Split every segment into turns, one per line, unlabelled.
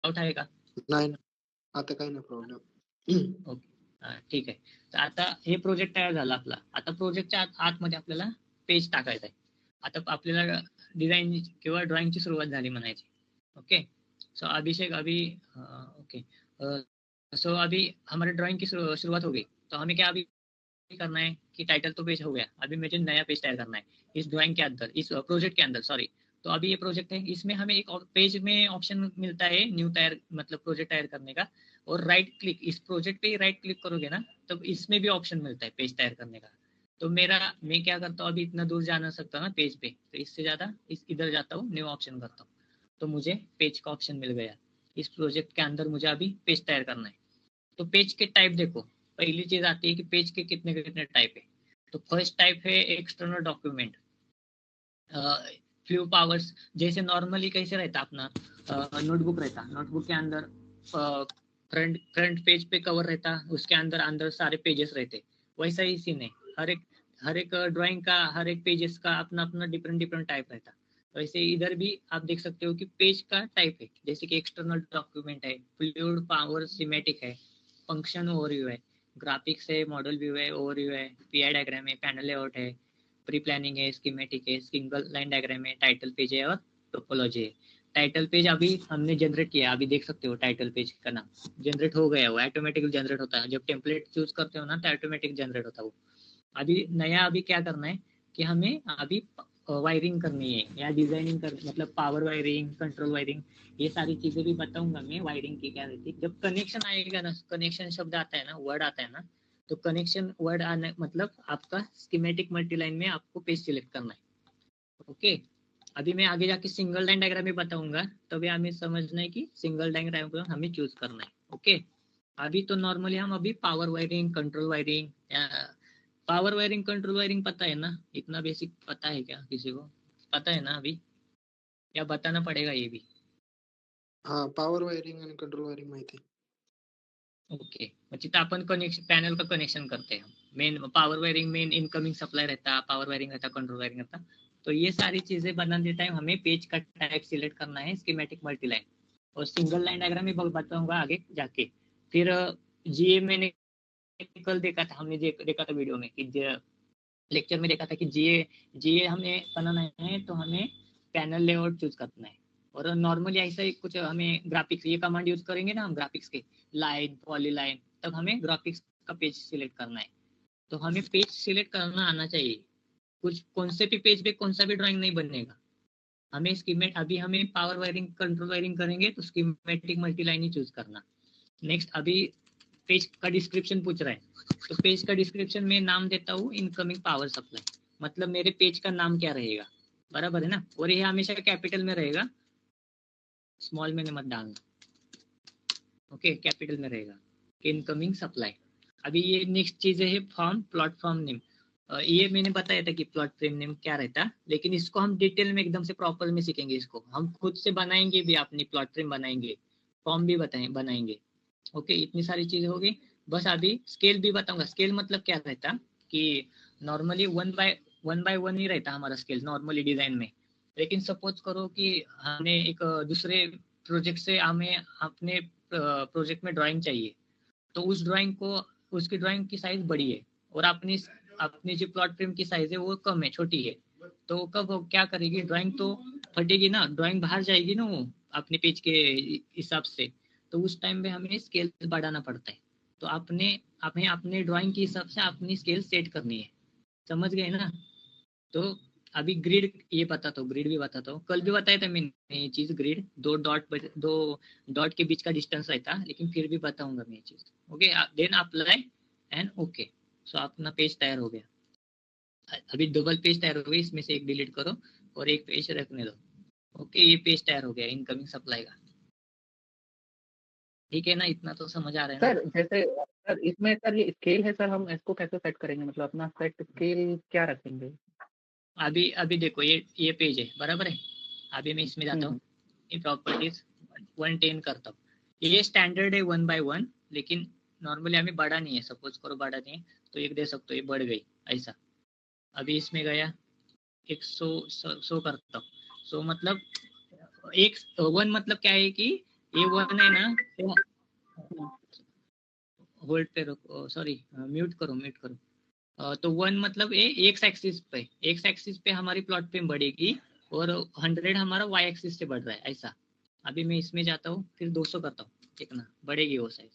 Doubt आहे का?
नाही ना, आता काही नाही प्रॉब्लेम.
ओके, ठीक आहे. तर आता हे प्रोजेक्ट तयार झाला आपला. आता प्रोजेक्टच्या आतमध्ये आपल्याला पेज टाकायचं आहे. आता आपल्याला डिझाईन किंवा ड्राइंगची सुरुवात झाली म्हणायची. ओके, सो अभिषेक अभी ओके, सो अभी हमारे ड्राइंग की शुरुआत हो गई, तो हमें क्या अभी करना है कि टाइटल तो पेज हो गया, अभी मुझे नया पेज तैयार करना है इस ड्राइंग के अंदर, इस प्रोजेक्ट के अंदर, सॉरी। तो अभी ये प्रोजेक्ट है, इसमें हमें एक पेज में ऑप्शन मिलता है न्यू तैयार, मतलब प्रोजेक्ट तैयार करने का, और राइट क्लिक, इस प्रोजेक्ट पे ही राइट क्लिक करोगे ना, तब तो इसमें भी ऑप्शन मिलता है पेज तैयार करने का। तो मैं क्या करता हूँ, अभी इतना दूर जा नहीं सकता ना पेज पे, तो इससे ज्यादा इधर जाता हूँ, न्यू ऑप्शन करता हूँ, तो मुझे पेज का ऑप्शन मिल गया। इस प्रोजेक्ट के अंदर मुझे अभी पेज तैयार करना है। तो पेज के टाइप देखो, पहली चीज आती है कि पेज के कितने कितने टाइप है। तो फर्स्ट टाइप है एक्सटर्नल डॉक्यूमेंट, फ्यू पावर्स, जैसे नॉर्मली कैसे रहता अपना नोटबुक रहता, नोटबुक के अंदर फ्रंट पेज पे कवर रहता, उसके अंदर अंदर सारे पेजेस रहते, वैसा ही सीन है। हर एक ड्राइंग का, हर एक पेजेस का अपना अपना डिफरेंट डिफरेंट टाइप रहता। वैसे इधर भी आप देख सकते हो कि पेज का टाइप है, जैसे कि एक्सटर्नल डॉक्यूमेंट है, फ्लूइड पावर सिमेटिक है, फंक्शन ओवरव्यू है, ग्राफिक्स है, मॉडल व्यू है, ओवरव्यू है, पीआई डायग्राम है, पैनल लेआउट है, प्री प्लानिंग है, स्कीमेटिक है, सिंगल लाइन डायग्राम है, टाइटल पेज है और टोपोलॉजी है। टाइटल पेज अभी हमने जनरेट किया, अभी देख सकते हो टाइटल पेज का नाम जनरेट हो गया, वो ऑटोमेटिक जनरेट होता है, जब टेम्पलेट चूज करते हो ना तो ऑटोमेटिक जनरेट होता है वो। अभी नया अभी क्या करना है कि हमें अभी वायरिंग करनी है या डिजाइनिंग कर, मतलब पावर वायरिंग, कंट्रोल वायरिंग, ये सारी चीजें भी बताऊंगा मैं वायरिंग की क्या रहती है। जब कनेक्शन आएगा ना, कनेक्शन शब्द आता है ना, वर्ड आता है ना, तो कनेक्शन वर्ड आने मतलब आपका स्कीमेटिक मल्टीलाइन में आपको पेज सिलेक्ट करना है। ओके, अभी मैं आगे जाके सिंगल लाइन डायग्राम भी बताऊंगा, तभी हमें समझना है कि सिंगल लाइन डायग्राम हमें चूज करना है। ओके, अभी तो नॉर्मली हम अभी power wiring, control wiring, power wiring, control wiring पता है ना, इतना बेसिक पता है क्या किसी को? पता है ना अभी, या बताना पड़ेगा ये भी?
हा, पॉवर वायरिंग आणि कंट्रोल वायरिंग माहिती आहे.
ओके, तिथं आपण कनेक्शन, पैनल का कनेक्शन करते हैं, main power wiring, main incoming supply रहता, पावर वायरिंग रहता, कंट्रोल वायरिंग रहता। तो ये सारी चीजें बनाने टाइम हमें पेज का टाइप सिलेक्ट करना है, स्कीमेटिक मल्टीलाइन, और सिंगल लाइन डायग्राम भी बताऊंगा आगे जाके। फिर जीए मैंने कल देखा था, हमने देखा था वीडियो में कि लेक्चर में देखा था कि जीए जीए हमें बनाना है तो हमें पैनल लेआउट चूज करना है, और नॉर्मली ऐसा ही कुछ हमें ग्राफिक्स, ये कमांड यूज करेंगे ना हम ग्राफिक्स के, लाइन पॉली लाइन, तब हमें ग्राफिक्स का पेज सिलेक्ट करना है। तो हमें पेज सिलेक्ट करना आना चाहिए, कुछ कौन से भी पेज पे कौन सा भी ड्राइंग नहीं बनेगा। हमें स्कीमेट, अभी हमें पावर वायरिंग, कंट्रोल वायरिंग करेंगे तो स्कीमेटिक मल्टीलाइन ही चूज करना। नेक्स्ट अभी पेज का डिस्क्रिप्शन पूछ रहा है, तो पेज का डिस्क्रिप्शन में नाम देता हूँ इनकमिंग पावर सप्लाई, मतलब मेरे पेज का नाम क्या रहेगा, बराबर है ना, और ये हमेशा कैपिटल में रहेगा, स्मॉल में मत डालना। ओके, कैपिटल में रहेगा इनकमिंग सप्लाई। अभी ये नेक्स्ट चीज है फॉर्म, प्लॉट फॉर्म नेम। ये मैंने बताया था कि प्लॉट फ्रेम नेम क्या रहता, लेकिन इसको हम डिटेल में एकदम से प्रॉपर में सीखेंगे, इसको हम खुद से बनाएंगे भी, अपनी प्लॉट फ्रेम बनाएंगे, फॉर्म भी बनाएंगे। ओके, इतनी सारी चीजें होगी। बस अभी स्केल भी बताऊंगा। स्केल मतलब क्या रहता कि नॉर्मली वन बाय वन ही रहता हमारा स्केल नॉर्मली डिजाइन में, लेकिन सपोज करो कि हमने एक दूसरे प्रोजेक्ट से हमें अपने प्रोजेक्ट में ड्राइंग चाहिए, तो उस ड्राइंग को, उसकी ड्राइंग की साइज बड़ी है और अपनी अपनी जो प्लॉट फ्रेम की साइज है वो कम है, छोटी है, तो कब वो क्या करेगी, ड्राइंग तो फटेगी ना, ड्राइंग बाहर जाएगी ना वो अपने पेज के हिसाब से, तो उस टाइम पे हमें स्केल बढ़ाना पड़ता है। तो हमें अपने ड्राइंग के हिसाब से अपनी स्केल सेट करनी है, समझ गए ना? तो अभी ग्रिड ये बताता हूँ, ग्रिड भी बताता हूँ, कल भी बताया था मैंने ये चीज, ग्रिड दो डॉट के बीच का डिस्टेंस रहता, लेकिन फिर भी बताऊंगा मैं ये चीज। Okay, then apply and okay, so अपना पेज तैयार हो गया। अभी डबल पेज तैयार हो गया, इसमें से एक डिलीट करो और एक पेज रखने दो। ओके, ये पेज तैयार हो गया इनकमिंग सप्लाई का। ठीक है ना, इतना तो समझ आ रहा है ना?
सर जैसे सर इसमें सर ये स्केल है सर, हम इसको कैसे सेट करेंगे, मतलब अपना सेट स्केल क्या रखेंगे?
अभी देखो ये पेज है, बराबर है। अभी मैं इसमें जाता हूँ, ये प्रॉपर्टीज 110 करता हूँ, ये स्टैंडर्ड है 1 by 1, लेकिन नॉर्मली हमें बढ़ा नहीं है, सपोज करो बढ़ा नहीं है तो एक दे सकते हो, ये बढ़ गई ऐसा। अभी इसमें गया 100 करता हूँ, 100 मतलब एक 1 मतलब क्या है कि ये वन है ना, होल्ड पे रखो, सॉरी म्यूट करो। तो वन मतलब ये एक्स एक्सिस पे हमारी प्लॉट पे बढ़ेगी और 100 हमारा वाई एक्सिस से बढ़ रहा है ऐसा। अभी मैं इसमें जाता हूँ, फिर 200 करता हूँ, देखना बढ़ेगी वो साइज।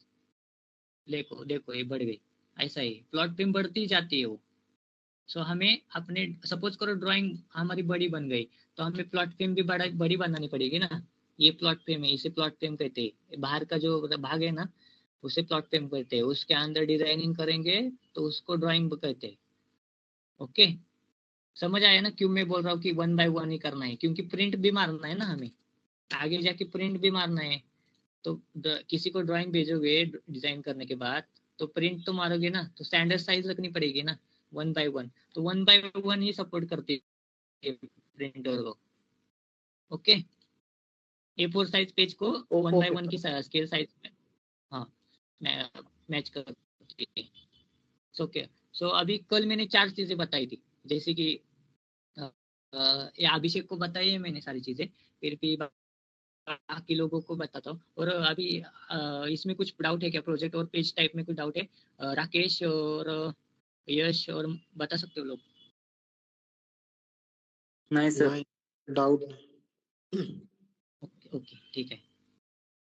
देखो देखो ये बढ़ गई, ऐसा ही प्लॉट पे बढ़ती जाती है वो। सो हमें अपने सपोज करो ड्राइंग हमारी बड़ी बन गई, तो हमें प्लॉट फ्रेम भी बड़ी बनानी पड़ेगी ना। ये प्लॉट फ्रेम है, इसे प्लॉट फ्रेम कहते हैं। बाहर का जो भाग है ना, उसे प्लॉट फ्रेम कहते हैं। उसके अंदर डिजाइनिंग करेंगे तो उसको ड्राइंग कहते हैं। ओके, समझ आया ना क्यों मैं बोल रहा हूँ कि 1 बाय 1 ही करना है, क्योंकि प्रिंट भी मारना है ना हमें, आगे जाके प्रिंट भी मारना है। तो किसी को ड्राइंग भेजोगे डिजाइन करने के बाद, तो प्रिंट तो मारोगे ना, तो स्टैंडर्ड साइज रखनी पड़ेगी ना 1 बाय 1। तो 1 बाय 1 ही सपोर्ट करती है प्रिंटर को। ओके, A4 साइज पेज को 1 बाय 1 की स्केल साइज में, हाँ, मैच करती है। ओके, सो अभी कल मैंने 4 चीजें बताई थी, जैसे कि ये अभिषेक को बताई है मैंने सारी चीजें, फिर भी बाकी लोगों को बताता हूँ। और अभी इसमें कुछ डाउट है क्या, प्रोजेक्ट और पेज टाइप में कुछ डाउट है? राकेश और यश और बता सकते हो लोग?
नाही सर.
नाही, डाऊट नाही.
ओके ओके ठीक है।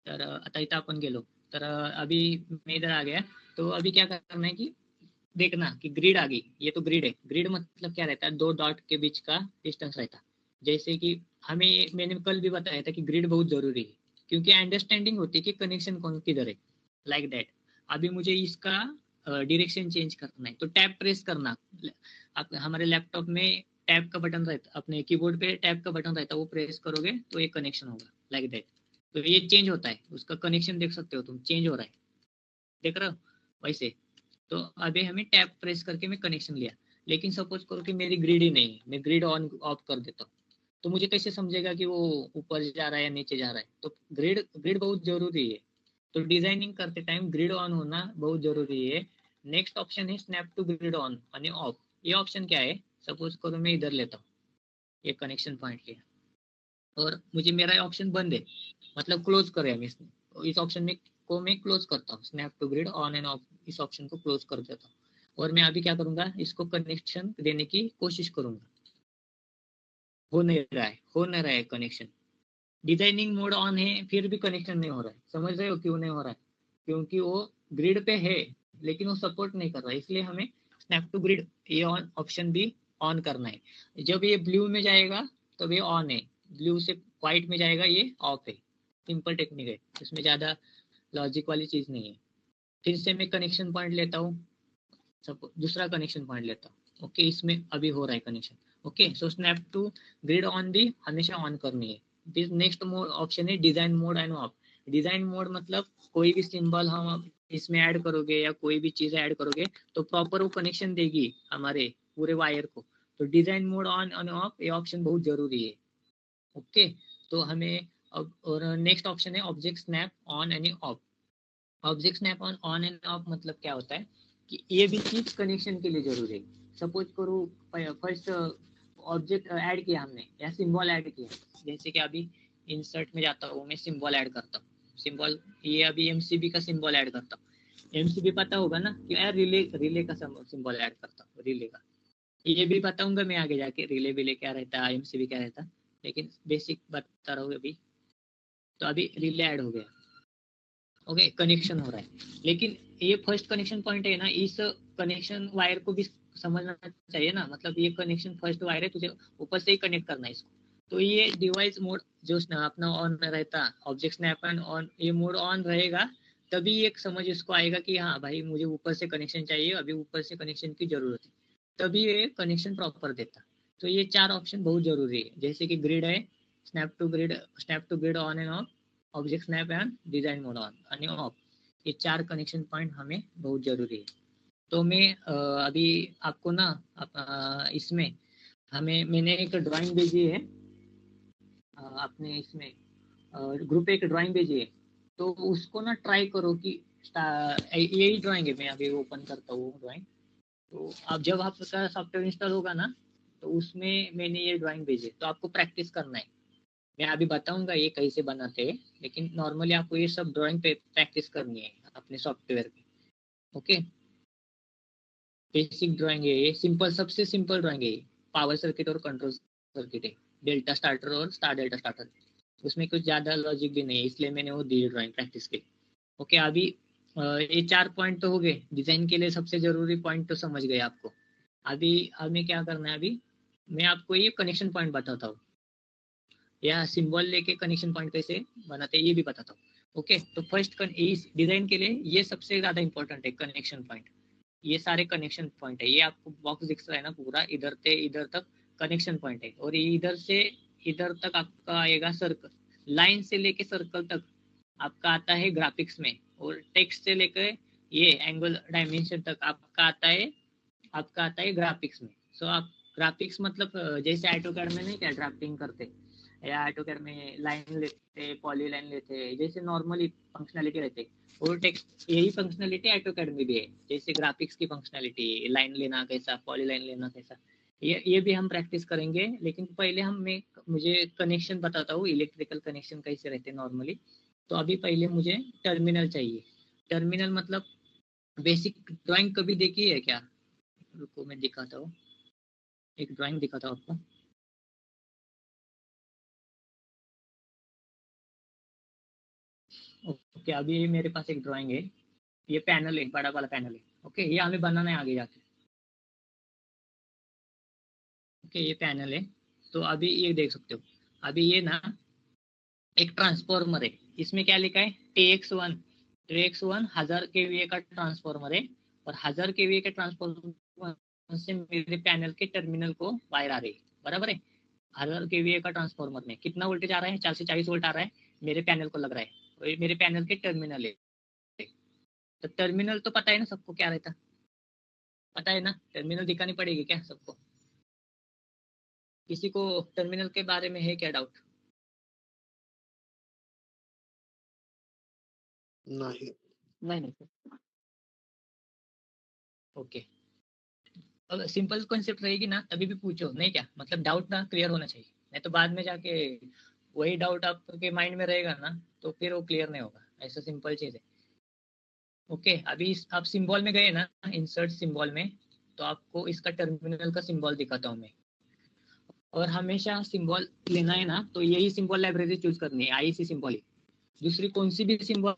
तर आता इथं आपण गेलो, तर अभी मैं इधर आ गया। तो अभी क्या करना है कि देखना कि ग्रिड आ गई, ये तो ग्रिड है। ग्रिड मतलब क्या रहता है, 2 डॉट के बीच का डिस्टेंस रहता है। जैसे कि हमें, मैंने कल भी बताया था कि ग्रिड बहुत जरूरी है, क्योंकि अंडरस्टैंडिंग होती है कि कनेक्शन कौन किधर है, लाइक दैट। अभी मुझे इसका डायरेक्शन चेंज करना है, तो टैब प्रेस करना। हमारे लैपटॉप में टैब का बटन रहता, अपने कीबोर्ड पे टैब का बटन रहता है, वो प्रेस करोगे तो ये कनेक्शन होगा, लाइक दैट। तो ये चेंज होता है, उसका कनेक्शन देख सकते हो तुम, चेंज हो रहा है, देख रहे हो वैसे। तो अभी हमें टैब प्रेस करके मैं कनेक्शन लिया, लेकिन सपोज करो कि मेरी ग्रिड ही नहीं है, मैं ग्रिड ऑन ऑफ कर देता हूँ, तो मुझे कैसे समझेगा कि वो ऊपर जा रहा है या नीचे जा रहा है? तो ग्रिड ग्रिड बहुत जरूरी है। तो डिजाइनिंग करते टाइम ग्रिड ऑन होना बहुत जरूरी है। नेक्स्ट ऑप्शन है स्नैप टू ग्रिड ऑन यानी ऑफ। ये ऑप्शन क्या है, सपोज करो मैं इधर लेता हूँ, ये कनेक्शन पॉइंट लिया और मुझे मेरा ऑप्शन बंद है, मतलब क्लोज करे हम इसमें, तो इस ऑप्शन में को मैं क्लोज करता हूँ, snap to grid on and off, इस ऑप्शन को क्लोज कर देता हूँ। और मैं अभी क्या करूंगा, इसको कनेक्शन देने की कोशिश करूंगा। हो नहीं रहा है कनेक्शन। डिजाइनिंग मोड ऑन है फिर भी कनेक्शन नहीं हो रहा है। समझ रहे हो क्यों नहीं हो रहा है? क्योंकि वो ग्रिड पे है लेकिन वो सपोर्ट नहीं कर रहा है, इसलिए हमें स्नैप टू ग्रिड ये ऑन ऑप्शन भी ऑन करना है। जब ये ब्लू में जाएगा तो ये ऑन है, ब्लू से व्हाइट में जाएगा ये ऑफ है। सिंपल टेक्निक है, इसमें ज्यादा लॉजिक वाली चीज नहीं है। फिर से मैं कनेक्शन पॉइंट लेता हूँ, सब दूसरा कनेक्शन पॉइंट लेता हूँ। ओके, इसमें अभी हो रहा है connection. Okay, so snap to grid on भी हमेशा ऑन करनी है। दिस नेक्स्ट मोड ऑप्शन है design mode and off. Design mode मतलब कोई भी सिंबल हम इसमें ऐड करोगे या कोई भी चीज ऐड करोगे तो प्रॉपर वो कनेक्शन देगी हमारे पूरे वायर को। तो design mode on and of ये ऑप्शन बहुत जरूरी है। ओके, तो हमें अब, और नेक्स्ट ऑप्शन है object snap on and off. Object snap on and of मतलब क्या होता है कि ये भी चीज कनेक्शन के लिए जरूरी है। सपोज करो फर्स्ट ऑब्जेक्ट ऐड किया हमने या सिंबल ऐड किया, जैसे कि अभी इंसर्ट में जाता हूँ, मैं सिंबल ऐड करता हूँ। सिंबल ये अभी एमसीबी का सिंबल ऐड करता हूँ। एमसीबी पता होगा ना कि यार रिले रिले का सिंबल ऐड करता हूँ, रिले का। ये भी बताऊंगा मैं आगे जाके रिले विले क्या रहता है, एमसीबी क्या रहता है, लेकिन बेसिक बता रहा हूँ अभी। तो अभी रिले ऐड हो गया, ओके, कनेक्शन हो रहा है। लेकिन ये फर्स्ट कनेक्शन पॉइंट है ना, इस कनेक्शन वायर को भी समझना चाहिए ना, मतलब ये कनेक्शन फर्स्ट वायर है, तुझे ऊपर से ही कनेक्ट करना है इसको। तो ये डिवाइस मोड जो अपना ऑन रहता, ऑब्जेक्ट स्नैप एंड ऑन, ये मोड ऑन रहेगा तभी एक समझ इसको आएगा कि हाँ भाई मुझे ऊपर से कनेक्शन चाहिए, अभी ऊपर से कनेक्शन की जरूरत है, तभी ये कनेक्शन प्रॉपर देता। तो ये 4 ऑप्शन बहुत जरूरी है, जैसे कि ग्रिड है, snap to grid on and off, object snap and design mode on आणि ऑफ। ये 4 कनेक्शन पॉइंट हमें बहुत जरूरी है। तो मैं अभी आपको ना इसमें मैंने एक ड्राइंग भेजी है अपने इसमें ग्रुप पे एक ड्राइंग भेजी है, तो उसको ना ट्राई करो कि यही ड्राइंग है, मैं अभी ओपन करता हूँ ड्राइंग। तो आप जब आपका सॉफ्टवेयर इंस्टॉल होगा ना, तो उसमें मैंने ये ड्राइंग भेजी, तो आपको प्रैक्टिस करना है। मैं अभी बताऊंगा ये कैसे बनाते हैं, लेकिन नॉर्मली आपको ये सब ड्राइंग पे प्रैक्टिस करनी है अपने सॉफ्टवेयर पे। ओके, बेसिक ड्राइंग है ये, सिंपल, सबसे सिंपल ड्राइंग है ये। पावर सर्किट और कंट्रोल सर्किट है, डेल्टा स्टार्टर और स्टार डेल्टा स्टार्टर, उसमें कुछ ज्यादा लॉजिक भी नहीं है, इसलिए मैंने वो दी ड्राइंग प्रैक्टिस के। ओके, अभी ये 4 पॉइंट तो हो गए डिजाइन के लिए, सबसे जरूरी पॉइंट तो समझ गए आपको। अभी हमें क्या करना है, अभी मैं आपको ये कनेक्शन पॉइंट बताता हूँ, या सिंबल लेके कनेक्शन पॉइंट कैसे बनाते हैं ये भी बताता हूँ। ओके, तो फर्स्ट इस डिजाइन के लिए ये सबसे ज्यादा इंपॉर्टेंट है, कनेक्शन पॉइंट। ये सारे कनेक्शन पॉइंट है, ये आपको बॉक्स दिख रहा है ना पूरा, इधर से इधर तक कनेक्शन पॉइंट है, और ये इधर से इधर तक आपका आएगा सर्कल, लाइन से लेके सर्कल तक आपका आता है ग्राफिक्स में, और टेक्स्ट से लेकर ये एंगल डायमेंशन तक आपका आता है ग्राफिक्स में। सो आप ग्राफिक्स मतलब जैसे ऑटोकैड में नहीं क्या ड्राफ्टिंग करते, या ऑटोकैड में लाइन लेते, पॉली लाइन लेते, जैसे नॉर्मली फंक्शनलिटी रहते, और टेक्स्ट यही फंक्शनलिटी ऑटोकैड में भी है, जैसे ग्राफिक्स की फंक्शनलिटी, लाइन लेना कैसा, पॉली लाइन लेना कैसा, ये भी हम प्रैक्टिस करेंगे। लेकिन पहले मुझे कनेक्शन बताता हूँ, इलेक्ट्रिकल कनेक्शन कैसे रहते नॉर्मली। तो अभी पहले मुझे टर्मिनल चाहिए। टर्मिनल मतलब बेसिक ड्राइंग कभी देखी है क्या? रुको मैं दिखाता हूँ, एक ड्राइंग दिखाता हूँ आपको। ओके, अभी मेरे पास एक ड्राइंग है, ये पैनल है, बड़ा वाला पैनल है। ओके, ये हमें बनाना है आगे जाके। ओके, ये पैनल है, तो अभी ये देख सकते हो, अभी ये ना एक ट्रांसफॉर्मर है, इसमें क्या लिखा है, टी एक्स वन 1000 kVA का ट्रांसफॉर्मर है, और 1000 kVA के ट्रांसफॉर्मर से मेरे पैनल के टर्मिनल को वायर आ रही है, बराबर है। 1000 kVA का ट्रांसफॉर्मर में कितना वोल्टेज आ रहा है, 4 से 40 वोल्ट आ रहा है, मेरे पैनल को लग रहा है, और ये मेरे पैनल के टर्मिनल है। तो टर्मिनल तो पता है ना सबको क्या रहता, पता है ना, टर्मिनल दिखानी पड़ेगी क्या सबको? किसी को टर्मिनल के बारे में है क्या डाउट?
नहीं।
नहीं नहीं सर।
ओके, अब सिंपल कॉन्सेप्ट रहेगी ना तभी भी पूछो, नहीं क्या मतलब, डाउट ना क्लियर होना चाहिए, नहीं तो बाद में जाके वही डाउट आपके माइंड में रहेगा ना, तो फिर वो क्लियर नहीं होगा, ऐसा सिंपल चीज है। ओके, अभी आप सिंबल में गए ना, इंसर्ट सिंबल में, तो आपको इसका टर्मिनल का सिंबल दिखाता हूँ मैं। और हमेशा सिंबल लेना है ना, तो यही सिंबल लाइब्रेरी चूज करनी है, आईसी सिंबल ही, दूसरी कौन सी भी सिंबल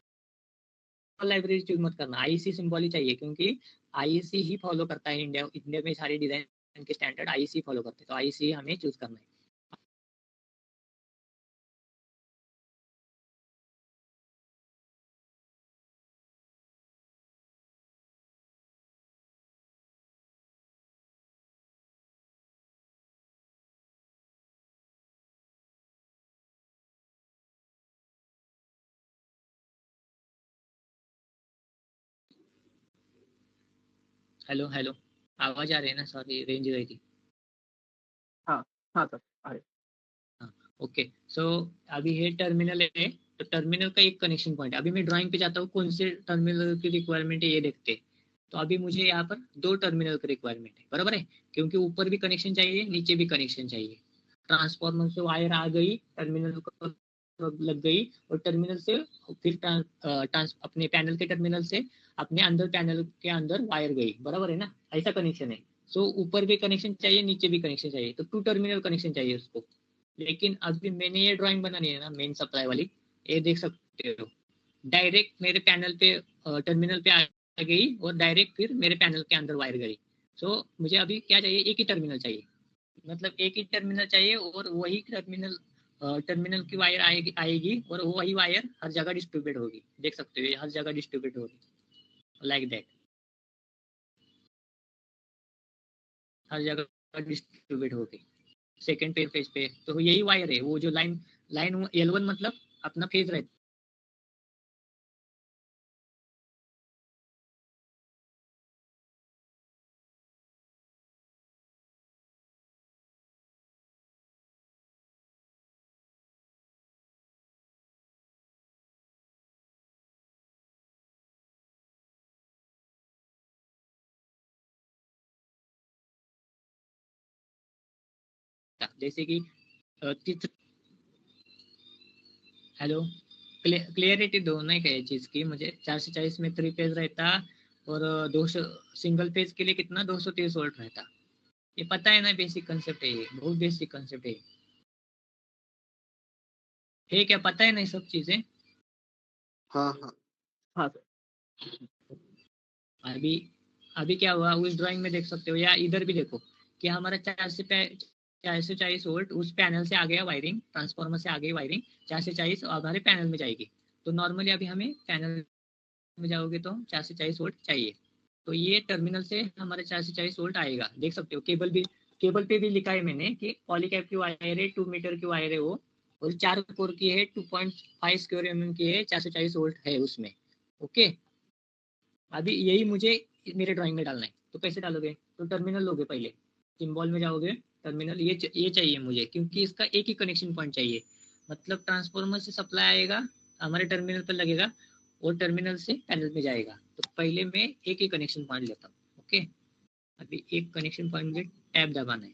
लाइब्रेरी चूज मत करना, आईसी सिंबल ही चाहिए, क्योंकि आईसी ही फॉलो करता है, इंडिया इंडिया में सारे डिजाइन के स्टैंडर्ड आईसी फॉलो करते हैं, तो आईसी हमें चूज करना है। हेलो हेलो, आवाज आ रही है ना, सॉरी रेंज गई थी।
हाँ हाँ सर, अरे
हाँ, ओके, सो अभी ये टर्मिनल है, तो टर्मिनल का एक कनेक्शन पॉइंट है, अभी मैं ड्राइंग पे जाता हूँ, कौन से टर्मिनल की रिक्वायरमेंट है ये देखते हैं। तो अभी मुझे यहाँ पर 2 टर्मिनल की रिक्वायरमेंट है, बराबर है, क्योंकि ऊपर भी कनेक्शन चाहिए, नीचे भी कनेक्शन चाहिए। ट्रांसफॉर्मर से वायर आ गई, टर्मिनल को लग गई, और टर्मिनल से फिर अपने पैनल के टर्मिनल से अपने अंदर पैनल के अंदर वायर गई, बराबर है ना, ऐसा कनेक्शन है। सो ऊपर भी कनेक्शन चाहिए, नीचे भी कनेक्शन चाहिए, तो 2 टर्मिनल कनेक्शन चाहिए उसको। लेकिन अभी मैंने ये ड्राइंग बनानी है ना मेन सप्लाई वाली, ये देख सकते हो, डायरेक्ट मेरे पैनल पे टर्मिनल पे आ गई, और डायरेक्ट फिर मेरे पैनल के अंदर वायर गई। सो मुझे अभी क्या चाहिए, एक ही टर्मिनल चाहिए, मतलब एक ही टर्मिनल चाहिए, और वही टर्मिनल की वायर आएगी, और वही वायर हर जगह डिस्ट्रीब्यूट होगी, देख सकते हो ये हर जगह डिस्ट्रीब्यूट होगी, लाइक दैट, हर जगह डिस्ट्रीब्यूट होगी सेकेंड पेज पे। तो यही वायर है, वो जो लाइन लाइन L1 मतलब अपना फेज रहता था, जैसे कि चित्र हेलो, क्लियरिटी दो नहीं क्या चीज की मुझे। 440 में 3 पेज रहता और 200 सिंगल पेज के लिए कितना 230 वोल्ट रहता। ये पता है ना, बेसिक कंसेप्ट है, ये बहुत बेसिक कंसेप्ट है क्या? पता है ना ये सब चीजें?
हाँ हाँ
हाँ सर।
अभी अभी क्या हुआ उस ड्राइंग में देख सकते हो, या इधर भी देखो कि हमारा 440 वोल्ट उस पैनल से आ गया वायरिंग, ट्रांसफार्मर से आ गई वायरिंग 440 हमारे पैनल में जाएगी। तो नॉर्मली अभी हमें पैनल में जाओगे तो 440 वोल्ट चाहिए। तो ये टर्मिनल से हमारे 440 वोल्ट आएगा, देख सकते हो। केबल पे भी लिखा है मैंने कि पॉलीकैप की वायर है, 2 मीटर की वायर है वो, और 4 कोर की है, 2.5 स्क्वायर mm की है, 440 वोल्ट है उसमें। ओके, अभी यही मुझे मेरे ड्राइंग में डालना है। तो कैसे डालोगे? तो टर्मिनल लोगे पहले, सिंबल में जाओगे, टर्मिनल ये चाहिए मुझे, क्योंकि इसका एक ही कनेक्शन पॉइंट चाहिए। मतलब ट्रांसफार्मर से सप्लाई आएगा, हमारे टर्मिनल पर लगेगा, और टर्मिनल से पैनल में जाएगा। तो पहले मैं एक ही कनेक्शन पॉइंट लेता हूँ। ओके, अभी एक कनेक्शन पॉइंट में टैब दबाना है।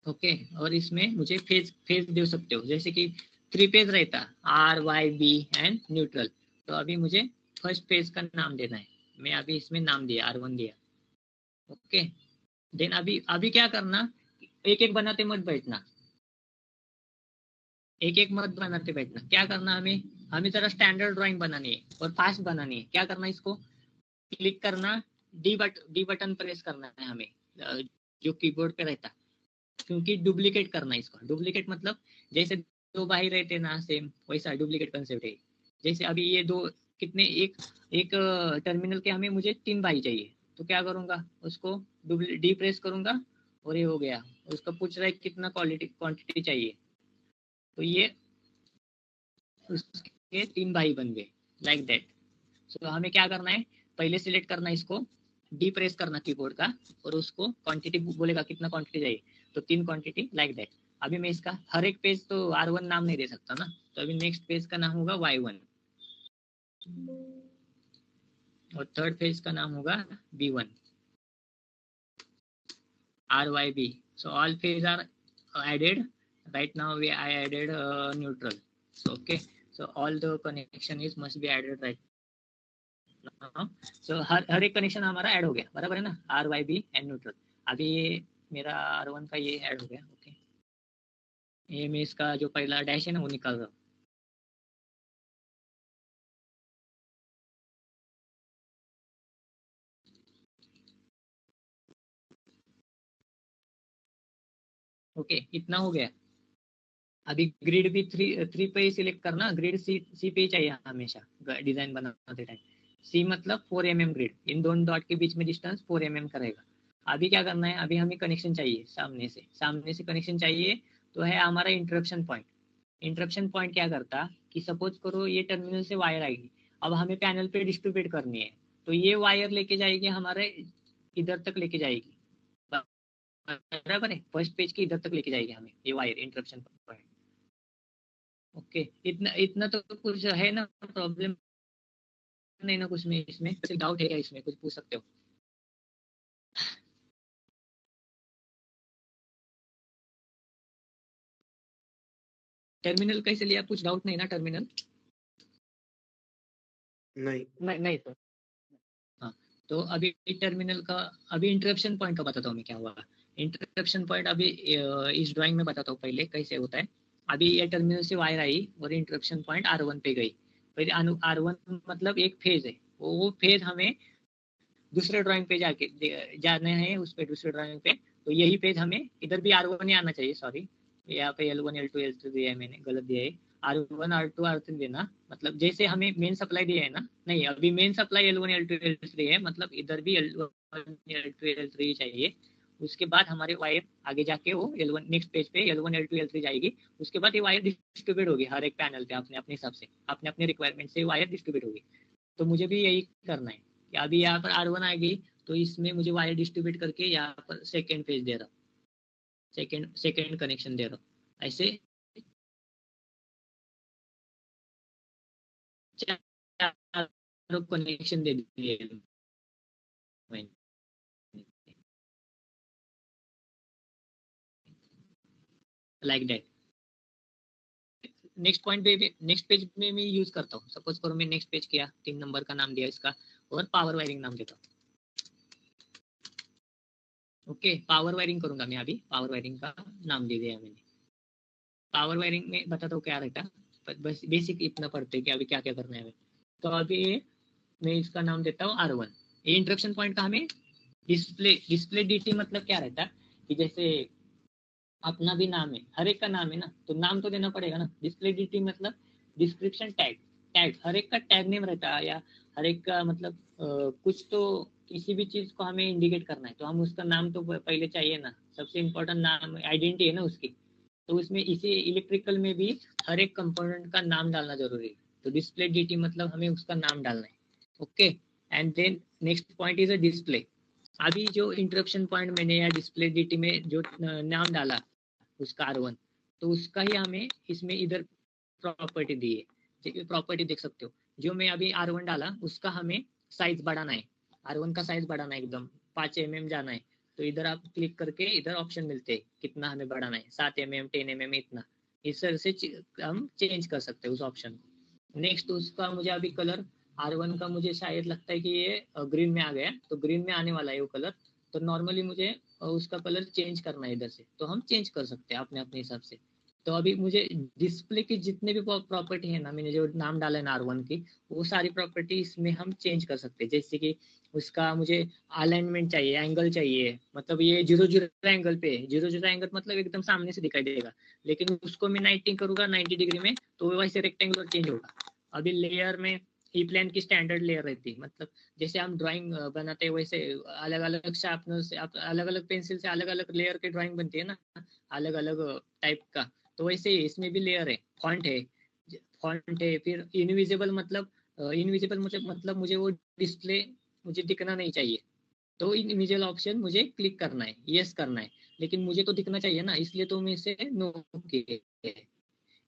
ओके, और इसमें मुझे फेज फेज दे सकते हो, जैसे कि 3 पेज रहता, RYB एंड न्यूट्रल। तो अभी मुझे फर्स्ट पेज का नाम देना है। मैं अभी इसमें नाम दिया, R1 दिया। ओके, देन अभी अभी क्या करना, एक एक बनाते मत बैठना, एक एक मत बनाते बैठना। क्या करना, हमें हमें जरा स्टैंडर्ड ड्राइंग बनानी है और फास्ट बनानी है। क्या करना, इसको क्लिक करना, डी बटन प्रेस करना है हमें, जो कीबोर्ड पे रहता। क्योंकि डुप्लीकेट करना है इसको। डुप्लीकेट मतलब जैसे दो भाई रहते ना सेम, वैसा डुप्लीकेट कंसेप्ट है। जैसे अभी ये दो कितने, एक एक टर्मिनल के हमें मुझे 3 भाई चाहिए। तो क्या करूंगा, उसको डी प्रेस करूंगा और ये हो गया। उसका पूछ रहा है कितना क्वांटिटी चाहिए, तो ये उसके 3 भाई बन गए, लाइक दैट। तो हमें क्या करना है, पहले सिलेक्ट करना है इसको, डी प्रेस करना कीबोर्ड का, और उसको क्वांटिटी बोलेगा कितना क्वांटिटी चाहिए, तो 3 क्वांटिटी, लाइक दैट। अभी मैं इसका हर एक पेज तो R1 नाम नहीं दे सकता ना, तो अभी नेक्स्ट पेज का नाम होगा Y1, और थर्ड पेज का नाम होगा B1, RYB। So all phases are added. Right now I added neutral. So okay, so all the connection is must be added right now. So हर एक कनेक्शन हमारा add हो गया, बराबर है ना, RYB एंड न्यूट्रल। अभी ये मेरा R1 का ये ऐड हो गया। ओके, ये मैं इसका जो पहला डैश है ना वो निकाल रहा हूँ। ओके, इतना हो गया। अभी ग्रिड भी थ्री थ्री पे ही सिलेक्ट करना, ग्रिड सी पे ही चाहिए हमेशा डिजाइन बनाते टाइम। सी मतलब 4 mm ग्रिड, इन दोनों डॉट के बीच में डिस्टेंस 4 mm का रहेगा। अभी क्या करना है, अभी हमें कनेक्शन चाहिए, सामने से कनेक्शन चाहिए। तो है हमारा इंटरप्शन पॉइंट। इंटरप्शन पॉइंट क्या करता कि सपोज करो ये टर्मिनल से वायर आएगी, अब हमें पैनल पे डिस्ट्रीब्यूट करनी है। तो ये वायर लेके जाएगी हमारे इधर तक लेके जाएगी, बराबर है, फर्स्ट पेज के इधर तक लेके जाएगी हमें ये वायर, इंटरप्शन पॉइंट। ओके, इतना इतना तो कुछ है ना, प्रॉब्लम नहीं ना कुछ में, इसमें डाउट है क्या, इसमें कुछ पूछ सकते हो। टर्मिनल कैसे लिया, कुछ डाउट नहीं ना टर्मिनल?
नहीं
नहीं नहीं सर।
हाँ, तो अभी टर्मिनल का, अभी इंटरप्शन पॉइंट का बताता हूँ मैं क्या हुआ। इंटरप्शन पॉइंट अभी इस ड्राइंग में बताता हूँ पहले कैसे होता है। अभी ये टर्मिनल से वायर आई और इंटरप्शन पॉइंट R1 पे गई। फिर R1 मतलब एक फेज है, वो फेज हमें दूसरे ड्राइंग पे जाके जाने हैं, उस पे दूसरे ड्राइंग पे। तो यही पेज हमें इधर भी R1 ही आना चाहिए, सॉरी यहाँ पे L1 L2 L3 दिया है, मैंने गलत दिया है। R1 R2 R3 देना, मतलब जैसे हमें मेन सप्लाई दिया है ना, नहीं अभी main supply L1 L2 L3 है, मतलब इधर भी L1 L2 L3 चाहिए। उसके बाद हमारे वायर आगे जाके वो L1 नेक्स्ट पेज पे L1 L2 L3 जाएगी। उसके बाद ये वायर डिस्ट्रीब्यूट होगी हर एक पैनल पे, अपने अपने हिसाब से, अपने अपने रिक्वायरमेंट से वायर डिस्ट्रीब्यूट होगी। तो मुझे भी यही करना है कि अभी यहाँ पर R1 आ गई, तो इसमें मुझे वायर डिस्ट्रीब्यूट करके यहाँ पर सेकेंड पेज दे रहा हूँ, सेकेंड कनेक्शन दे रहा हूँ, ऐसे चारों कनेक्शन दे दिए मैंने, लाइक दैट। नेक्स्ट पॉइंट पे नेक्स्ट पेज में मैं यूज करता हूँ। सपोज करो मैं नेक्स्ट पेज किया, 3 नंबर का नाम दिया इसका और पावर वायरिंग नाम देता हूँ। ओके, पावर वायरिंग करूंगा मैं अभी, पावर वायरिंग का नाम दे दिया मैंने। पावर वायरिंग में बताता हूँ क्या रहता है, बस बेसिक इतना पढ़ते हैं कि अभी क्या क्या करना है हमें। तो अभी मैं इसका नाम देता हूँ R1। ये इंटरप्शन पॉइंट का हमें डिस्प्ले डीटी मतलब क्या रहता है कि जैसे अपना भी नाम है, हर एक का नाम है ना, तो नाम तो देना पड़ेगा ना। डिस्प्ले डीटी मतलब डिस्क्रिप्शन टैग, हर एक का टैग नेम रहता है, या हर एक का मतलब कुछ तो किसी भी चीज को हमें इंडिकेट करना है तो हम उसका नाम तो पहले चाहिए ना, सबसे इम्पोर्टेंट नाम आइडेंटिटी है ना उसकी। तो उसमें इसी इलेक्ट्रिकल में भी हर एक कंपोनेंट का नाम डालना जरूरी है। तो डिस्प्ले डीटी मतलब हमें उसका नाम डालना है। Okay, and then next point is a display. अभी जो इंटरप्शन पॉइंट मैंने या डिस्प्ले डीटी में जो नाम डाला उसका R1, तो उसका ही हमें इसमें इधर प्रॉपर्टी दी है। प्रॉपर्टी देख सकते हो, जो मैं अभी R1 डाला उसका हमें साइज बढ़ाना है। R1 का साइज बढ़ाना है, एकदम 5 mm जाना है। तो इधर आप क्लिक करके इधर ऑप्शन मिलते हैं कितना हमें बढ़ाना है, 7 mm 10 mm इतना। इस तरह से हम चेंज कर सकते हैं उस ऑप्शन को। नेक्स्ट उसका मुझे अभी कलर R1 का मुझे शायद लगता है कि ये ग्रीन में आ गया, तो ग्रीन में आने वाला है वो कलर। तो नॉर्मली मुझे उसका कलर चेंज करना है इधर से, तो हम चेंज कर सकते हैं अपने अपने हिसाब से। तो अभी मुझे डिस्प्ले की जितने भी प्रॉपर्टी है ना, मैंने जो नाम डाला है ना R1 की, वो सारी प्रॉपर्टी इसमें हम चेंज कर सकते हैं। जैसे कि उसका मुझे अलाइनमेंट चाहिए, एंगल चाहिए, मतलब ये 0 0 एंगल पे है। 0 0 एंगल मतलब एकदम सामने से दिखाई देगा, लेकिन उसको मैं 90 करूंगा 90 डिग्री में, तो वैसे रेक्टेंगुलर चेंज होगा। अभी लेयर में ई प्लेन की स्टैंडर्ड लेयर रहती है, मतलब जैसे हम ड्राइंग बनाते हैं वैसे अलग अलग शार्पनर से, अलग अलग पेंसिल से अलग अलग लेयर की ड्राइंग बनती है ना, अलग अलग टाइप का। तो वैसे ही इसमें भी लेयर है, फॉन्ट है, फिर इनविजिबल मतलब इनविजिबल मुझे मतलब मुझे वो डिस्प्ले मुझे दिखना नहीं चाहिए। तो इनविजिबल ऑप्शन मुझे क्लिक करना है, यस करना है, लेकिन मुझे तो दिखना चाहिए ना, इसलिए तो मैं इसे नो किया।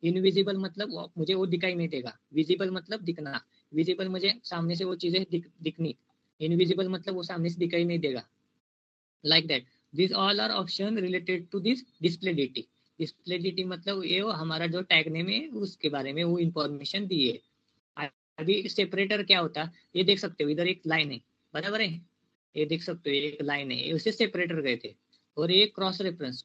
इनविजिबल मतलब मुझे वो दिखाई नहीं देगा, विजिबल मतलब दिखना। विजिबल मुझे सामने से वो चीजें दिखनी, इनविजिबल मतलब वो सामने से दिखाई नहीं देगा। Like that, this all are option related to this display DT. Display DT मतलब ये वो हमारा जो टैग नेम है उसके बारे में वो इंफॉर्मेशन दी है। अभी सेपरेटर क्या होता है, ये देख सकते हो इधर एक लाइन है, बराबर है, ये देख सकते हो एक लाइन है, उसे सेपरेटर कहते हैं। और ये क्रॉस रेफरेंस,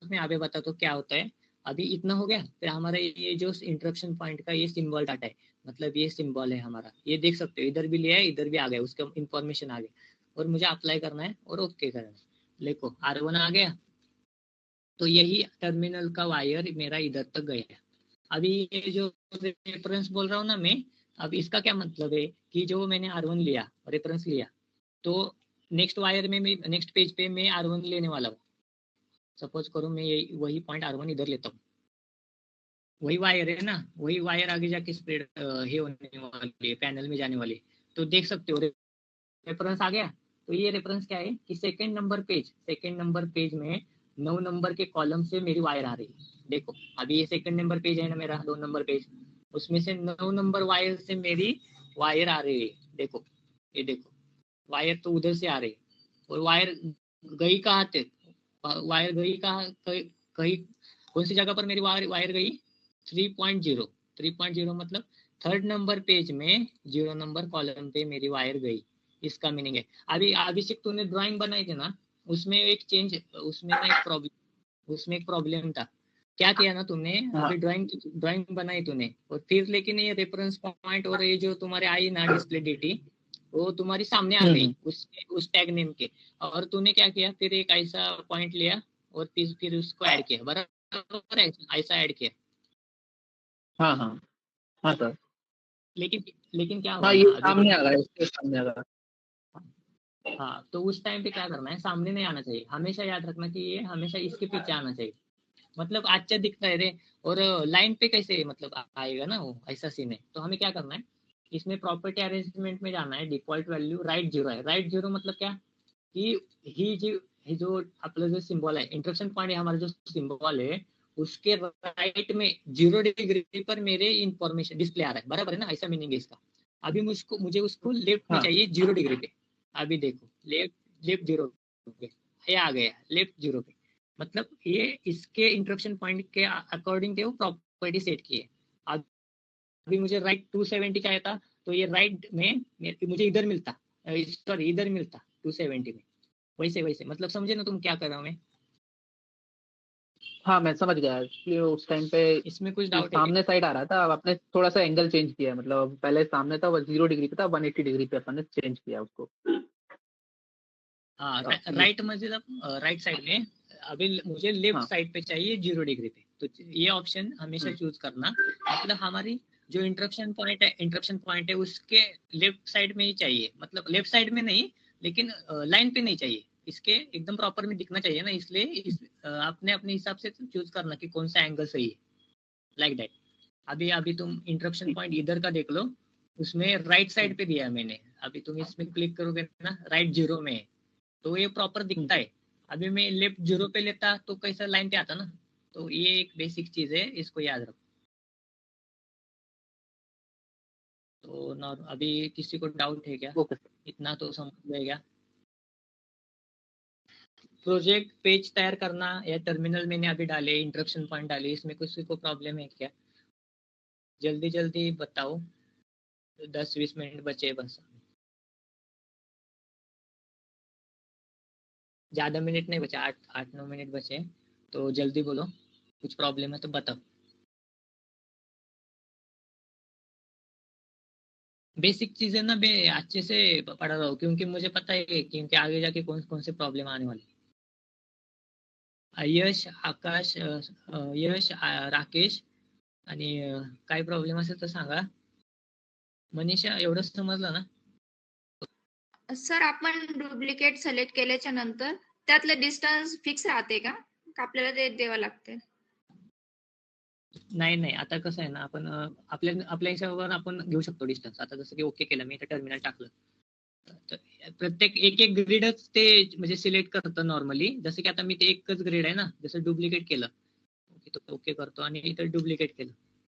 में आगे बता तो क्या होता है। अभी इतना हो गया, फिर हमारा ये जो इंटरप्शन पॉइंट का ये सिंबल डाटा है, मतलब ये सिंबल है हमारा, ये देख सकते हो इधर भी लिया है इधर भी आ गया, उसका इंफॉर्मेशन आ गया। और मुझे अप्लाई करना है और ओके करना है। देखो R1 आ गया, तो यही टर्मिनल का वायर मेरा इधर तक गया। अभी ये जो रेफरेंस बोल रहा हूँ ना मैं, अब इसका क्या मतलब है कि जो मैंने R1 लिया, रेफरेंस लिया, तो नेक्स्ट वायर में मैं नेक्स्ट पेज पे मैं R1 लेने वाला हूँ। सपोज करो मैं ये वही पॉइंट R1 इधर लेता हूँ, वही वायर है ना, वही वायर आगे जाके स्प्रेड हे होने वाली है, पैनल में जाने वाली है। तो देख सकते हो रेफरेंस आ गया। तो ये रेफरेंस क्या है कि सेकंड नंबर पेज में 9 नंबर के कॉलम से मेरी वायर आ रही है। देखो अभी ये सेकंड नंबर पेज है ना मेरा, 2 नंबर पेज, उसमें से 9 नंबर वायर से मेरी वायर आ रही है। देखो ये देखो, वायर तो उधर से आ रही है, और वायर गई कहाँ थे, वायर गई कहाँ, कहीं कौन सी जगह पर मेरी वायर गई, 3.0 मतलब थर्ड नंबर पेज में 0 नंबर कॉलम पे मेरी वायर गई। इसका मीनिंग है। अभी अभिषेक तूने ड्राइंग बनाई थी ना, उसमें एक प्रॉब्लम था। क्या किया ना तुमने,
हाँ।
अभी ड्राइंग बनाई तूने, और फिर लेकिन ये रेफरेंस पॉइंट और ये जो तुम्हारे आई ना डिस्प्ले डीटी, वो तुम्हारी सामने आ गई उस टैग नेम के। और तूने क्या किया, फिर एक ऐसा पॉइंट लिया और फिर उसको ऐड किया, बराबर है, ऐसा ऐड किया।
हाँ हाँ हाँ सर।
लेकिन लेकिन क्या
हाँ
हुआ
ये
ना अभी
सामने
देख।
आ रहा है, इसके सामने आ रहा है।
हाँ, तो उस टाइम पे क्या करना है, सामने नहीं आना चाहिए, हमेशा याद रखना कि ये हमेशा इसके पीछे आना चाहिए। मतलब अच्छा दिखता है रे, और लाइन पे कैसे मतलब आएगा ना वो, ऐसा सीन है। तो हमें क्या करना है, इसमें प्रॉपर्टी अरेंजमेंट में जाना है, डिफॉल्ट वैल्यू राइट 0 है। राइट 0 मतलब क्या कि ही जो आपला जो सिंबल है, इंटरप्शन पॉइंट है हमारा जो सिंबल है, उसके राइट में 0 डिग्री पर मेरे इंफॉर्मेशन डिस्प्ले आ रहा है, बराबर है ना, ऐसा मीनिंग है इसका। अभी मुझे उसको लेफ्ट में
हाँ
चाहिए 0 डिग्री पे। अभी देखो लेफ्ट 0 पे, ये आ गया लेफ्ट 0 पे। मतलब ये इसके इंटरप्शन पॉइंट के अकॉर्डिंग के वो प्रॉपर्टी सेट की है। अभी मुझे राइट 270 चाहिए था, तो ये राइट में मुझे इधर मिलता, सॉरी इधर मिलता 270 में। वैसे वैसे मतलब समझे ना तुम क्या कर रहा हूँ मैं?
हाँ मैं समझ गया, इसलिए उस टाइम पे
इसमें कुछ
जो
डाउट है क्या?
सामने साइड आ रहा था, अब आपने थोड़ा सा एंगल चेंज किया है, मतलब पहले सामने था वो 0 डिग्री पे था, 180 डिग्री पे अपन ने चेंज किया उसको।
हाँ
ये
राइट मतलब राइट साइड में, अभी मुझे लेफ्ट
हाँ
साइड पे चाहिए 0 डिग्री पे, तो ये ऑप्शन हमेशा चूज करना। मतलब हमारी जो इंटरप्शन पॉइंट है उसके लेफ्ट साइड में ही चाहिए, मतलब लेफ्ट साइड में नहीं, लेकिन लाइन पे नहीं चाहिए, इसके एकदम प्रॉपर में दिखना चाहिए ना, इसलिए आपने अपने हिसाब से चूज करना कि कौन सा एंगल सही है, लाइक दैट। अभी अभी तुम इंटरप्शन
ठीक।
पॉइंट इधर का देख लो, उसमें राइट साइड पे दिया है मैंने। अभी तुम इसमें क्लिक करोगे ना, राइट 0 में है, तो ये प्रॉपर दिखता है। अभी मैं लेफ्ट 0 पे लेता तो कैसा लाइन पे आता ना। तो ये एक बेसिक चीज है, इसको याद रखो। तो अभी किसी को डाउट है क्या?
Okay sir.
इतना तो समझ गए क्या? प्रोजेक्ट पेज तैयार करना या टर्मिनल मैंने अभी डाले, इंटरप्शन पॉइंट डाले, इसमें किसी को प्रॉब्लम है क्या? जल्दी जल्दी बताओ, 10-20 मिनट बचे बस, ज्यादा मिनट नहीं बचे, 8-9 मिनट बचे, तो जल्दी बोलो, कुछ प्रॉब्लम है तो बताओ। बेसिक चीजें ना मैं अच्छे से पढ़ रहा हूँ, क्योंकि मुझे पता है क्योंकि आगे जाके कौन कौन से प्रॉब्लम आने वाले। यश, आकाश, यश, राकेश, आणि काय प्रॉब्लेम असेल तर सांगा. मनीषा, एवढंच समजलं ना?
सर आपण डुप्लिकेट सिलेक्ट केल्याच्या नंतर त्यातलं डिस्टन्स फिक्स राहते का आपल्याला ते द्यावं लागते?
नाही नाही, आता कसं आहे ना, आपण आपल्या हिशोबावर आपण घेऊ शकतो डिस्टन्स. आता जसं की ओके केलं मी, इथं टर्मिनल टाकलं, तर प्रत्येक एक एक ग्रीडच ते म्हणजे सिलेक्ट करतं नॉर्मली. जसं की आता मी ते एकच ग्रीड आहे ना, जसं डुप्लिकेट केलं, ओके करतो आणि इथं डुप्लिकेट केलं,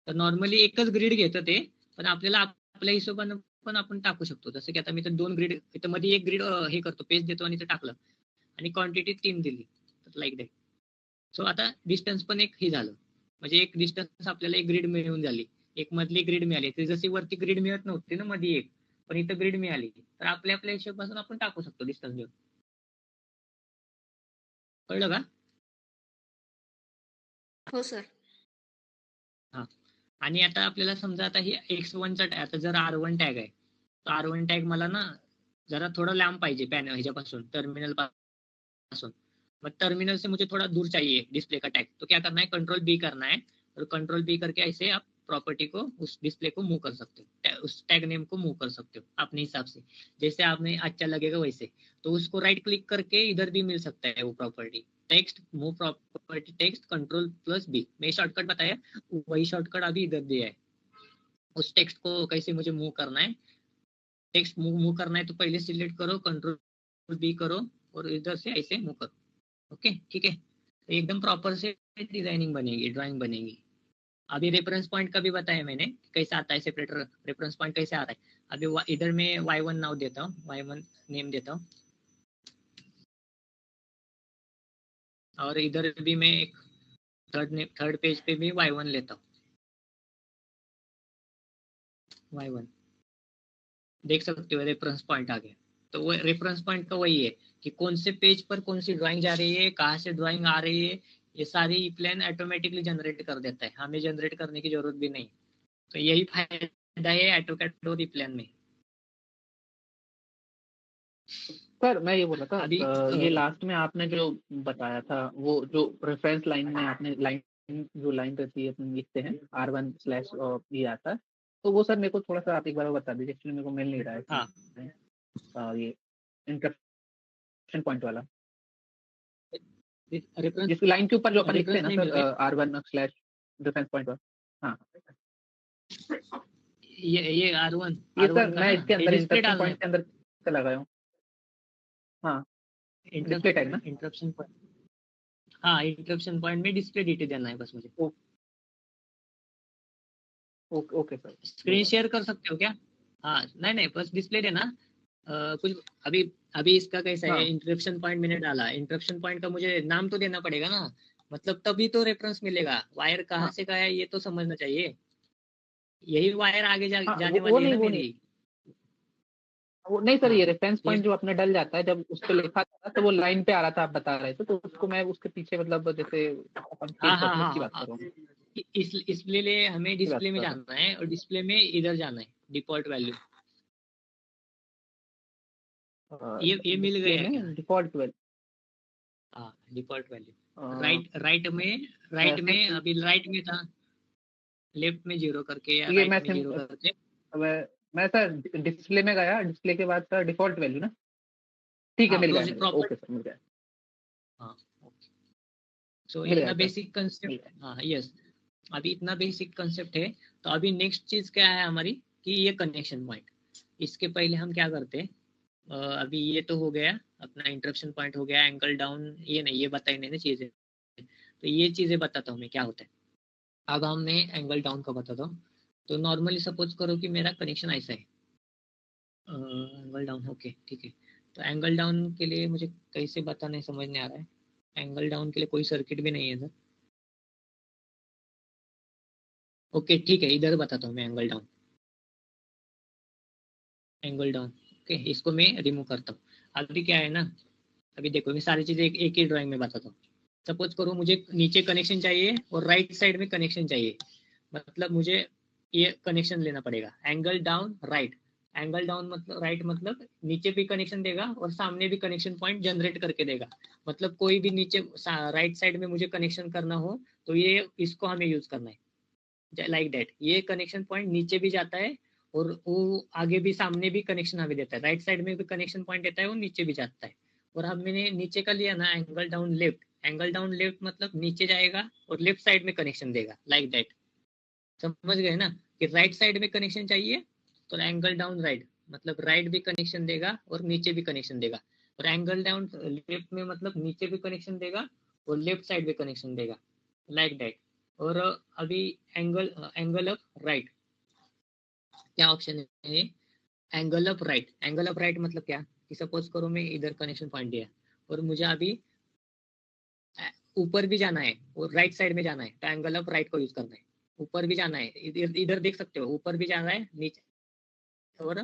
तर नॉर्मली एकच ग्रीड घेतं ते. पण आपल्याला आपल्या हिशोबानं पण आपण टाकू शकतो. जसं की आता मी तर 2 ग्रीड, इथं मध्ये एक ग्रीड हे करतो, पेज देतो आणि इथं टाकलं, आणि क्वांटिटी 3 दिली, लाईक दॅट. सो आता डिस्टन्स पण एक हे झालं, म्हणजे एक डिस्टन्स आपल्याला एक ग्रीड मिळून झाली, एक मधली ग्रीड मिळाली. ते जशी वरती ग्रीड मिळत नव्हती ना मध्ये एक, पण इथं ग्रीड मिळाली, तर आपल्या आपल्या हिशोबाने आपण टाकू शकतो डिस्टन्स घेऊन. कळलं का?
हो सर.
हा. आणि आता आपल्याला समजा आता ही X1चा आता जर R1 टॅग आहे, तर R1 टॅग मला ना जरा थोड़ा लांब पाहिजे पॅनल ह्याच्यापासून, टर्मिनल पासून. मग टर्मिनल से मुझे थोड़ा दूर चाहिए डिस्प्ले का टैग, तो क्या करना है, कंट्रोल बी करना है, और कंट्रोल बी करके ऐसे आप प्रॉपर्टी को, उस डिस्प्ले को मूव कर सकते हो, उस टैग नेम को मूव कर सकते हो अपने हिसाब से, जैसे आपने अच्छा लगेगा वैसे। तो उसको राइट क्लिक करके इधर भी मिल सकता है वो property, text move property text कंट्रोल+B, मैं शॉर्टकट बताया, वही शॉर्टकट अभी इधर दिया है। उस टेक्स्ट को कैसे मुझे मूव करना है, टेक्स्ट मूव करना है, तो पहले सिलेक्ट करो, कंट्रोल B करो, और इधर से ऐसे मूव करो। ओके ठीक है, तो एकदम प्रॉपर से डिजाइनिंग बनेगी, ड्राइंग बनेगी। अभी रेफरेंस पॉइंट का भी बताया मैंने, कैसा आता है सेपरेटर, रेफरेंस पॉइंट कैसे आ रहा है। अभी इधर में Y1 नाउ देता हूँ, Y1 नेम देता हूँ, और इधर भी मैं एक थर्ड पेज पे भी Y1 लेता हूँ, Y1 देख सकते हो रेफरेंस पॉइंट आ गया। तो वो रेफरेंस पॉइंट का वही है कि कौन से पेज पर कौन सी ड्राइंग जा रही है, कहाँ से ड्राइंग आ रही है, ये सारी प्लान ऑटोमेटिकली जनरेट कर देता है, हमें जनरेट करने की जरूरत भी नहीं। तो यही फायदा है ऑटोकैड और प्लान में।
सर मैं ये बोला था,
अभी
ये लास्ट में आपने जो बताया था, वो जो रेफरेंस लाइन में आपने जो लाइन रहती है अपन लिखते हैं R1 और ये आता है, तो वो सर मेरे को थोड़ा सा आप एक बार बता दीजिए, एक्चुअली मेरे को मिल नहीं रहा है
हाँ,
ये इंटरप्शन पॉइंट वाला,
रेफरेंस
जिसकी लाइन के ऊपर जो अपन लिखते हैं ना
नहीं मिल
सर,
रहा
R1/रेफरेंस पॉइंट वाला। हाँ
ये R1
ये
R1
सर
का
मैं
ना,
इसके
ये
अंदर
डिस्प्ले
इंटरप्शन
डालना है,
पॉइंट के अंदर से लगाया हूँ। हाँ डिस्प्ले टैग ना।
इंटरप्शन पॉइंट, हाँ इंटरप्शन पॉइंट में डिस्प्ले डिटेल देना है बस मुझे।
Okay sir.
स्क्रीन शेयर कर सकते हो क्या? हाँ नहीं नहीं, बस डिस्प्ले देना। कुछ अभी अभी इसका कैसा है,
हाँ
इंटरप्शन पॉइंट मैंने डाला, इंटरप्शन पॉइंट का मुझे नाम तो देना पड़ेगा ना, मतलब तभी तो रेफरेंस मिलेगा। वायर कहाँ
हाँ।
से कहाँ है ये तो समझना चाहिए। यही वायर आगे
हाँ,
जाने
वो
वाली है
नहीं
ना
वो
मेरी।
नहीं वो नहीं सर,
हाँ
ये रेफरेंस
ये
पॉइंट जो अपना डल जाता है जब उस पे लिखा था ना, तो वो लाइन पे आ रहा था आप बता रहे थे, तो उसको मैं उसके पीछे मतलब जैसे अपन
हाँ
चेंज
हाँ
करते हैं
हाँ
उसकी
हाँ
बात
हाँ।
कर रहा हूँ।
इसलिए हमें
की बात
डिस्प्ले में
कर रहा हूँ।
जाना है और डिस्प्ले में इधर जाना है डिफॉल्ट वैल्यू। ये मिल
डिस्प्ले
गया क्या?
में डिफॉल्ट वैल्यू।
हाँ डिफॉल्ट वैल्यू। राइट
वैसे
में अभी राइट में था, लेफ्ट में 0 करके या
ये
राइट में 0 करके।
मैं सर डिस्प्ले में गया, डिस्प्ले के बाद सर डिफॉल्ट वैल्यू ना, ठीक है
हाँ
मिल
दो
गया
से
मिल गया,
प्रॉपर।
ओके सर मिल गया
हाँ ओके। सो
मिल गया
इतना
सर
बेसिक
मिल
कंसेप्ट।
गया।
हाँ यस, अभी इतना बेसिक कंसेप्ट है। तो अभी नेक्स्ट चीज क्या है हमारी कि ये कनेक्शन पॉइंट। इसके पहले हम क्या करते हैं, अभी ये तो हो गया अपना इंटरप्शन पॉइंट हो गया, एंगल डाउन ये नहीं, ये बताई नहीं ना चीजें। तो ये चीजें बताता हूँ मैं क्या होता है। अब हम मैं एंगल डाउन का बताता हूँ। तो नॉर्मली सपोज करो कि मेरा कनेक्शन ऐसा है, एंगल डाउन ओके ठीक है। तो एंगल डाउन के लिए मुझे कैसे बताना है समझ नहीं आ रहा है। एंगल डाउन के लिए कोई सर्किट भी नहीं है सर। ओके ठीक है, इधर बताता हूँ मैं angle down. Angle down okay, इसको मैं रिमूव करता हूँ। अभी क्या है ना, अभी देखो मैं सारी चीजें एक ही ड्राइंग में बताता हूँ। सपोज करो मुझे नीचे कनेक्शन चाहिए और राइट साइड में कनेक्शन चाहिए। मतलब मुझे ये कनेक्शन लेना पड़ेगा, angle down right. Angle down मतलब राइट मतलब नीचे भी कनेक्शन देगा और सामने भी कनेक्शन पॉइंट जनरेट करके देगा। मतलब कोई भी नीचे राइट साइड में मुझे कनेक्शन करना हो तो ये इसको हमें यूज करना है लाइक दैट। ये कनेक्शन पॉइंट नीचे भी जाता है और वो आगे भी सामने भी कनेक्शन हमें देता है। राइट साइड में भी कनेक्शन पॉइंट देता है, वो नीचे भी जाता है। और हम मैंने नीचे का लिया ना angle down left. Angle down left मतलब नीचे जाएगा और लेफ्ट साइड में कनेक्शन देगा लाइक दैट। समझ गए ना कि राइट साइड में कनेक्शन चाहिए तो एंगल डाउन राइट मतलब राइट भी कनेक्शन देगा और नीचे भी कनेक्शन देगा। और एंगल डाउन लेफ्ट में मतलब नीचे भी कनेक्शन देगा और लेफ्ट साइड भी कनेक्शन देगा लाइक दैट। और अभी एंगल अप राइट, क्या ऑप्शन है? Angle up right. Angle up right मतलब क्या कि सपोज करो मैं इधर कनेक्शन पॉइंट दिया और मुझे अभी ऊपर भी जाना है और राइट साइड में जाना है तो एंगल अप राइट को यूज करना है। ऊपर भी जाना है, इधर इधर देख सकते हो ऊपर भी जाना है नीचे और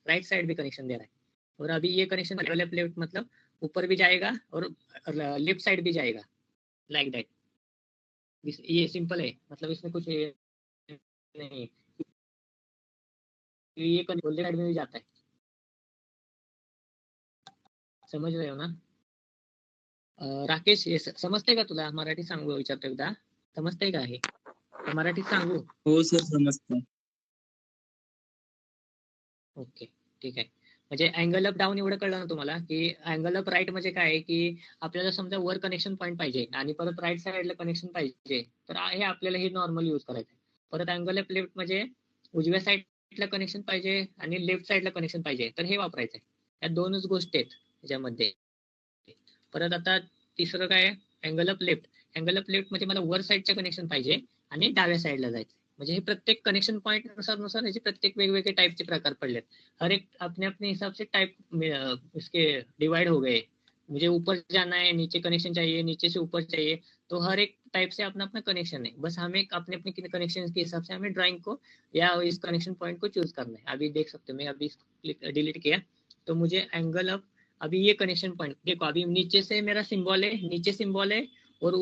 राइट साइड भी कनेक्शन दे रहा है। और अभी ये कनेक्शन लेफ्ट लेफ्ट मतलब ऊपर भी जाएगा और लेफ्ट साइड भी जाएगा लाइक दैट। ये सिंपल है, मतलब इसमें कुछ नहीं है। ये लेफ्ट साइड में भी जाता है, समझ रहे हो ना? राकेश हे समजते का तुला? मराठी सांगू विचारतो एकदा, समजते का हे? मराठीत सांगू?
हो सर समजतं.
ओके ठीक आहे. म्हणजे अँगल अप डाऊन एवढं कळलं ना तुम्हाला की अँगल अप राईट म्हणजे काय आहे की आपल्याला समजा वर कनेक्शन पॉईंट पाहिजे आणि परत राईट साईडला कनेक्शन पाहिजे तर हे आपल्याला हे नॉर्मल यूज करायचं. परत अँगल अप लेफ्ट म्हणजे उजव्या साईडला कनेक्शन पाहिजे आणि लेफ्ट साईडला कनेक्शन पाहिजे तर हे वापरायचं आहे. या दोनच गोष्टी आहेत त्याच्यामध्ये. परत आता तिसरं काय angle up left. Angle up left म्हणजे मला वर साईडचे कनेक्शन पाहिजे आणि डाव्या साईडला जायचं. म्हणजे हे प्रत्येक कनेक्शन पॉइंट नुसार ह्याचे प्रत्येक वेगवेगळे टाइपचे प्रकार पडलेत. हर एक अपने अपने हिसाब से टाइप इसके डिवाइड हो गए. मुझे ऊपर जाना है, नीचे कनेक्शन चाहिए, नीचे से ऊपर चाहिए, तो हर एक टाइप से अपना अपना कनेक्शन है. बस हमें अपने अपने कनेक्शन के हिसाब से हमें ड्राइंग को या इस कनेक्शन पॉइंट को चूज करना है. अभी देख सकते हो मैं अभी डिलीट किया तो मुझे एंगल अप, अभी ये कनेक्शन पॉइंट देखो, अभी नीचे से मेरा सिंबल है, नीचे सिंबल है और